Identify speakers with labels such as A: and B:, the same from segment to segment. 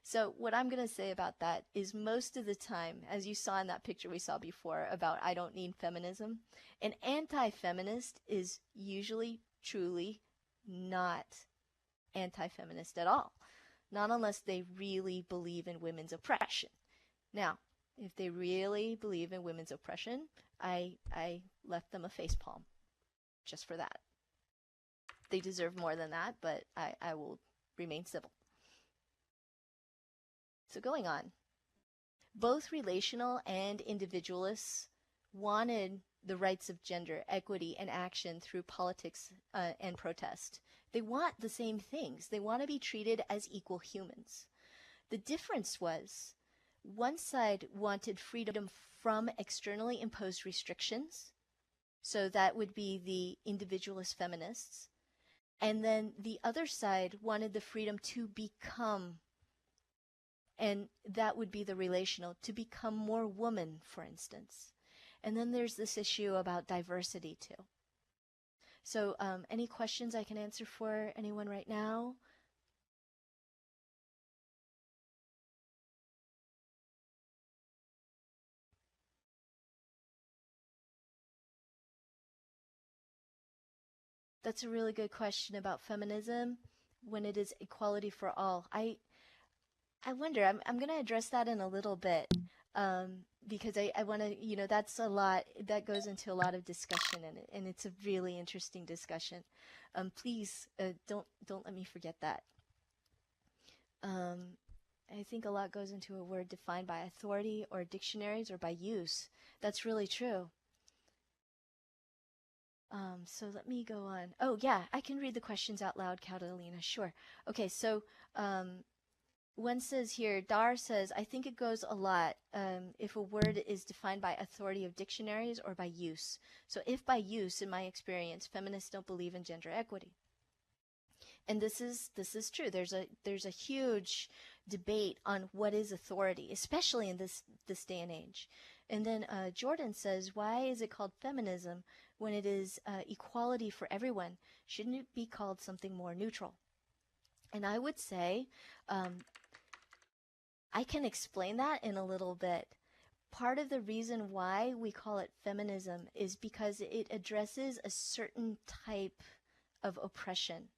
A: So what I'm going to say about that is most of the time, as you saw in that picture we saw before about I don't need feminism, an anti-feminist is usually truly not anti-feminist at all. Not unless they really believe in women's oppression. Now, if they really believe in women's oppression, I left them a facepalm just for that. They deserve more than that, but I will remain civil. So going on, both relational and individualists wanted the rights of gender, equity, and action through politics and protest. They want the same things. They want to be treated as equal humans. The difference was one side wanted freedom from externally imposed restrictions, so that would be the individualist feminists, and then the other side wanted the freedom to become, and that would be the relational, to become more woman, for instance. And then there's this issue about diversity too. So any questions I can answer for anyone right now? That's a really good question about feminism when it is equality for all. I wonder, I'm going to address that in a little bit because I want to, that's a lot, that goes into a lot of discussion and it's a really interesting discussion. Please don't let me forget that. I think a lot goes into a word defined by authority or dictionaries or by use. That's really true. So let me go on. Oh, yeah, I can read the questions out loud, Catalina. Sure. Okay, so one says here, Dar says, I think it goes a lot if a word is defined by authority of dictionaries or by use. So if by use, in my experience, feminists don't believe in gender equity. And this is true. There's a huge debate on what is authority, especially in this day and age. And then Jordan says, why is it called feminism when it is equality for everyone? Shouldn't it be called something more neutral? And I would say, I can explain that in a little bit. Part of the reason why we call it feminism is because it addresses a certain type of oppression.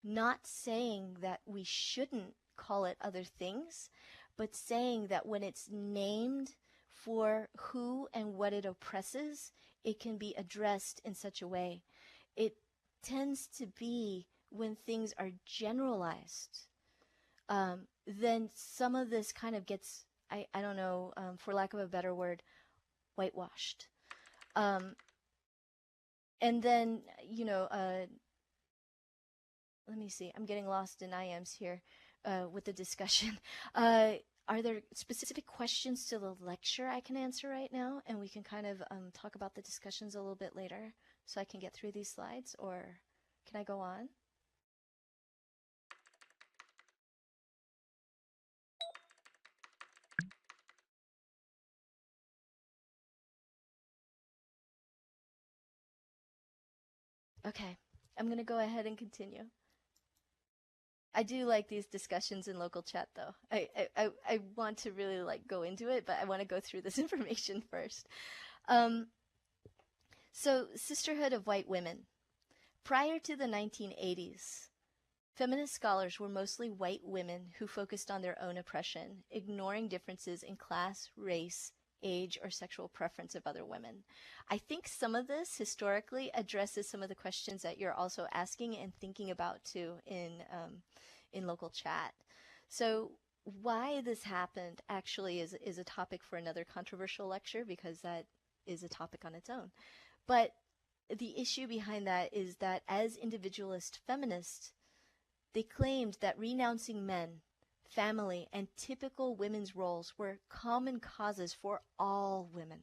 A: Not saying that we shouldn't call it other things, but saying that when it's named for who and what it oppresses, it can be addressed in such a way. It tends to be when things are generalized, then some of this kind of gets, I don't know, for lack of a better word, whitewashed. And then, let me see, I'm getting lost in IMs here with the discussion. Are there specific questions to the lecture I can answer right now? And we can kind of talk about the discussions a little bit later so I can get through these slides, or can I go on? Okay, I'm going to go ahead and continue. I do like these discussions in local chat, though. I want to really go into it, but I want to go through this information first. So, sisterhood of white women. Prior to the 1980s, feminist scholars were mostly white women who focused on their own oppression, ignoring differences in class, race, age, or sexual preference of other women. I think some of this historically addresses some of the questions that you're also asking and thinking about too in local chat. So why this happened actually is a topic for another controversial lecture, because that is a topic on its own. But the issue behind that is that as individualist feminists, they claimed that renouncing men, family, and typical women's roles were common causes for all women.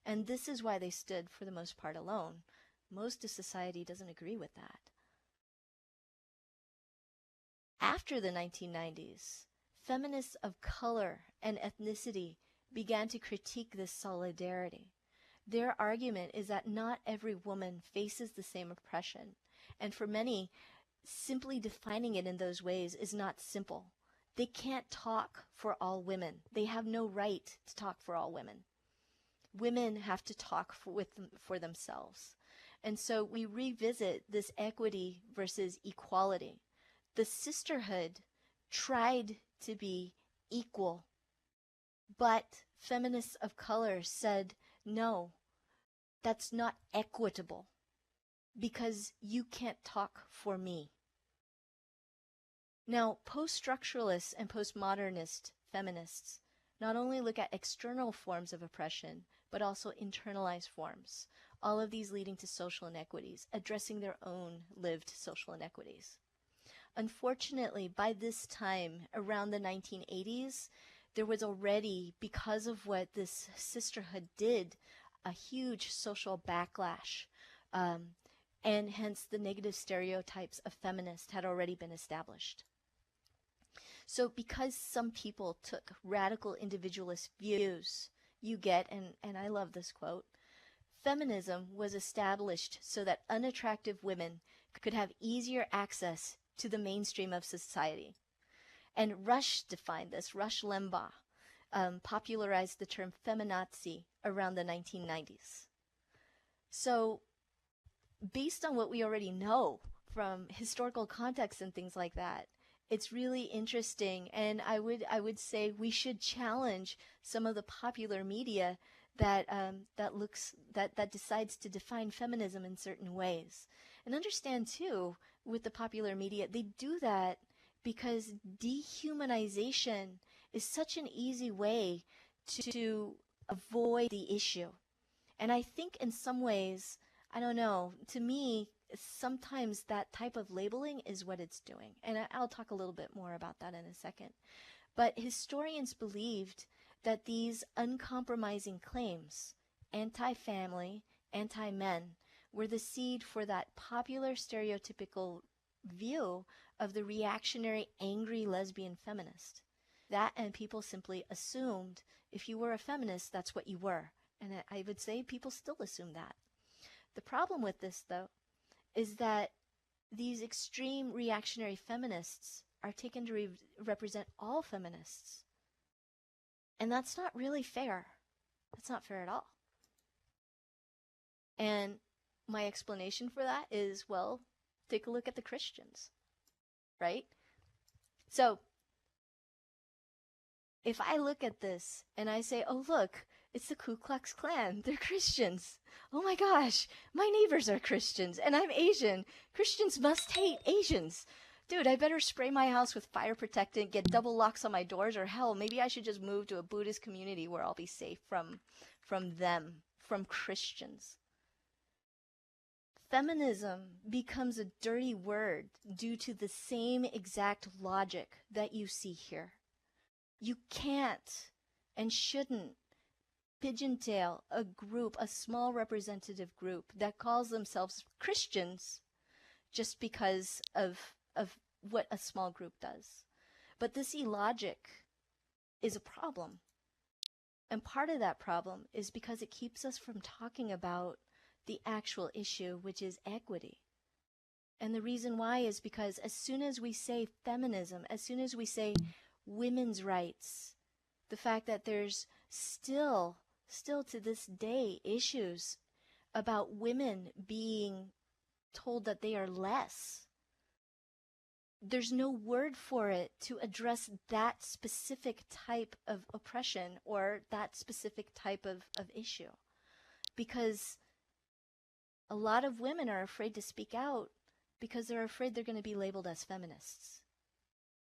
A: And this is why they stood, for the most part, alone. Most of society doesn't agree with that. After the 1990s, feminists of color and ethnicity began to critique this solidarity. Their argument is that not every woman faces the same oppression, and for many, simply defining it in those ways is not simple. they can't talk for all women. They have no right to talk for all women. Women have to talk for themselves. And so we revisit this equity versus equality. The sisterhood tried to be equal, but feminists of color said, no, that's not equitable because you can't talk for me. Now, post-structuralists and postmodernist feminists not only look at external forms of oppression, but also internalized forms, all of these leading to social inequities, addressing their own lived social inequities. Unfortunately, by this time, around the 1980s, there was already, because of what this sisterhood did, a huge social backlash, and hence the negative stereotypes of feminists had already been established. So because some people took radical individualist views, you get, and I love this quote, feminism was established so that unattractive women could have easier access to the mainstream of society. And Rush defined this. Rush Limbaugh popularized the term feminazi around the 1990s. So based on what we already know from historical context and things like that, it's really interesting, and I would say we should challenge some of the popular media that decides to define feminism in certain ways. And understand too, with the popular media, they do that because dehumanization is such an easy way to avoid the issue. And I think in some ways, I don't know, to me, sometimes that type of labeling is what it's doing. And I'll talk a little bit more about that in a second. But historians believed that these uncompromising claims, anti-family, anti-men, were the seed for that popular stereotypical view of the reactionary, angry lesbian feminist. That, and people simply assumed if you were a feminist, that's what you were. And I would say people still assume that. The problem with this, though, is that these extreme reactionary feminists are taken to represent all feminists. And that's not really fair. That's not fair at all. And my explanation for that is, well, take a look at the Christians, right? So if I look at this and I say, oh, look, it's the Ku Klux Klan. They're Christians. Oh my gosh, my neighbors are Christians and I'm Asian. Christians must hate Asians. Dude, I better spray my house with fire protectant, get double locks on my doors, or hell, maybe I should just move to a Buddhist community where I'll be safe from them, from Christians. Feminism becomes a dirty word due to the same exact logic that you see here. You can't and shouldn't pigeontail a group, a small representative group that calls themselves Christians just because of what a small group does. But this illogic is a problem. And part of that problem is because it keeps us from talking about the actual issue, which is equity. And the reason why is because as soon as we say feminism, as soon as we say women's rights, the fact that there's still to this day issues about women being told that they are less. There's no word for it to address that specific type of oppression or that specific type of issue. Because a lot of women are afraid to speak out because they're afraid they're going to be labeled as feminists.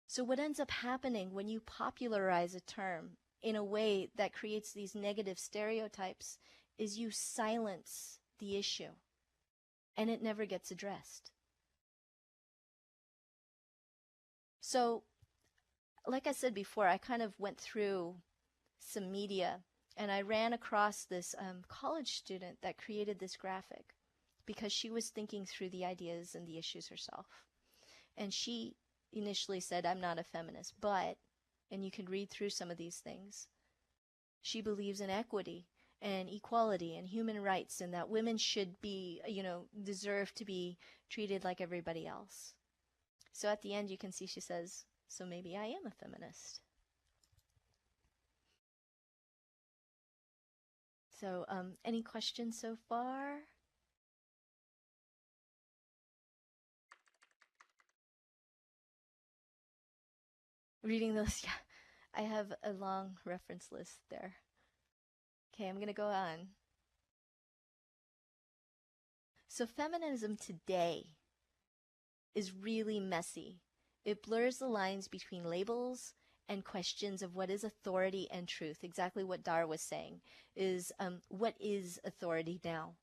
A: So what ends up happening when you popularize a term in a way that creates these negative stereotypes is you silence the issue and it never gets addressed. So, like I said before, I kind of went through some media and I ran across this college student that created this graphic because she was thinking through the ideas and the issues herself. And she initially said, I'm not a feminist, but, and you can read through some of these things, she believes in equity and equality and human rights and that women should be, deserve to be treated like everybody else. So at the end, you can see she says, So maybe I am a feminist. So, any questions so far? Reading those, yeah. I have a long reference list there. Okay, I'm going to go on. So feminism today is really messy. It blurs the lines between labels and questions of what is authority and truth. Exactly what Dar was saying is what is authority now?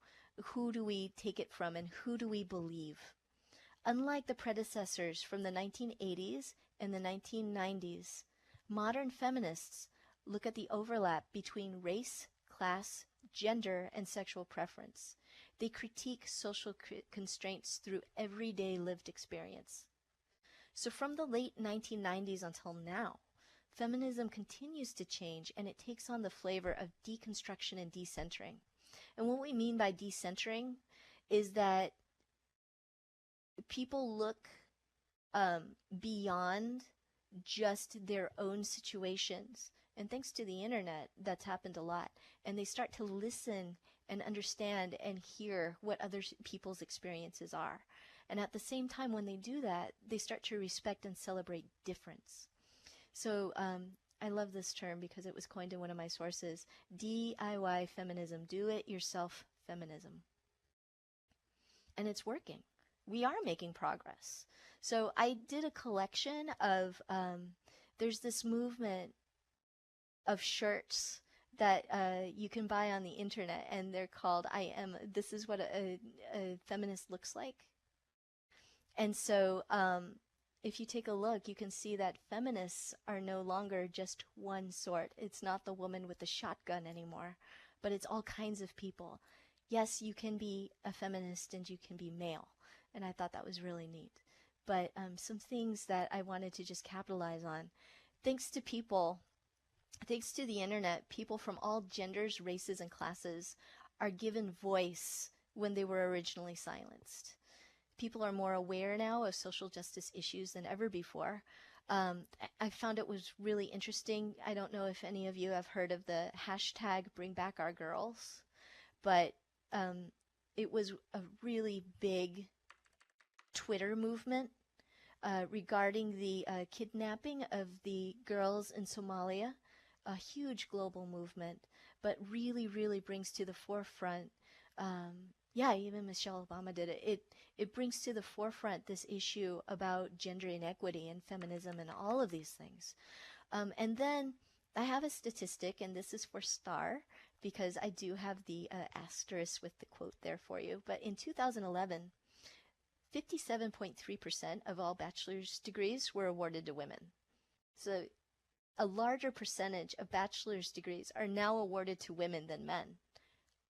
A: Who do we take it from and who do we believe? Unlike the predecessors from the 1980s and the 1990s, modern feminists look at the overlap between race, class, gender, and sexual preference. They critique social constraints through everyday lived experience. So from the late 1990s until now, feminism continues to change, and it takes on the flavor of deconstruction and decentering. And what we mean by decentering is that people look beyond just their own situations. And thanks to the internet, that's happened a lot. And they start to listen and understand and hear what other people's experiences are. And at the same time, when they do that, they start to respect and celebrate difference. So I love this term because it was coined in one of my sources, DIY feminism, do-it-yourself feminism. And it's working. We are making progress. So I did a collection of, there's this movement of shirts that you can buy on the internet, and they're called this is what a feminist looks like. And so if you take a look, you can see that feminists are no longer just one sort. It's not the woman with the shotgun anymore, but it's all kinds of people. Yes, you can be a feminist and you can be male. And I thought that was really neat. But some things that I wanted to just capitalize on. Thanks to the internet, people from all genders, races, and classes are given voice when they were originally silenced. People are more aware now of social justice issues than ever before. I found it was really interesting. I don't know if any of you have heard of the hashtag #BringBackOurGirls, but it was a really big Twitter movement regarding the kidnapping of the girls in Somalia, a huge global movement, but really, really brings to the forefront, even Michelle Obama did it. It brings to the forefront this issue about gender inequity and feminism and all of these things. And then I have a statistic, and this is for Star, because I do have the asterisk with the quote there for you. But in 2011, 57.3% of all bachelor's degrees were awarded to women. So a larger percentage of bachelor's degrees are now awarded to women than men.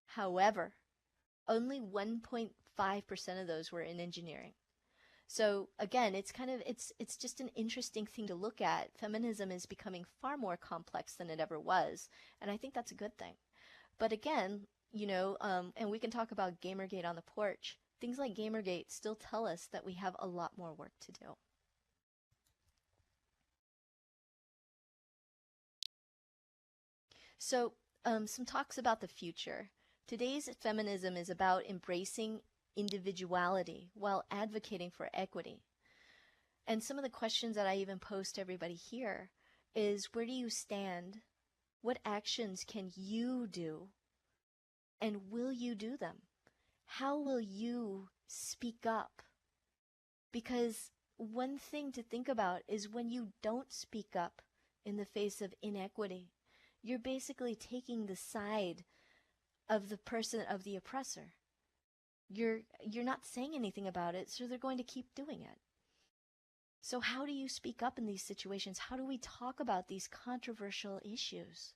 A: However, only 1.5% of those were in engineering. So again, it's just an interesting thing to look at. Feminism is becoming far more complex than it ever was, and I think that's a good thing. But again, and we can talk about Gamergate on the porch. Things like Gamergate still tell us that we have a lot more work to do. So some talks about the future. Today's feminism is about embracing individuality while advocating for equity. And some of the questions that I even pose to everybody here is, where do you stand? What actions can you do? And will you do them? How will you speak up? Because one thing to think about is when you don't speak up in the face of inequity, you're basically taking the side of the person, of the oppressor. You're not saying anything about it, so they're going to keep doing it. So how do you speak up in these situations? How do we talk about these controversial issues?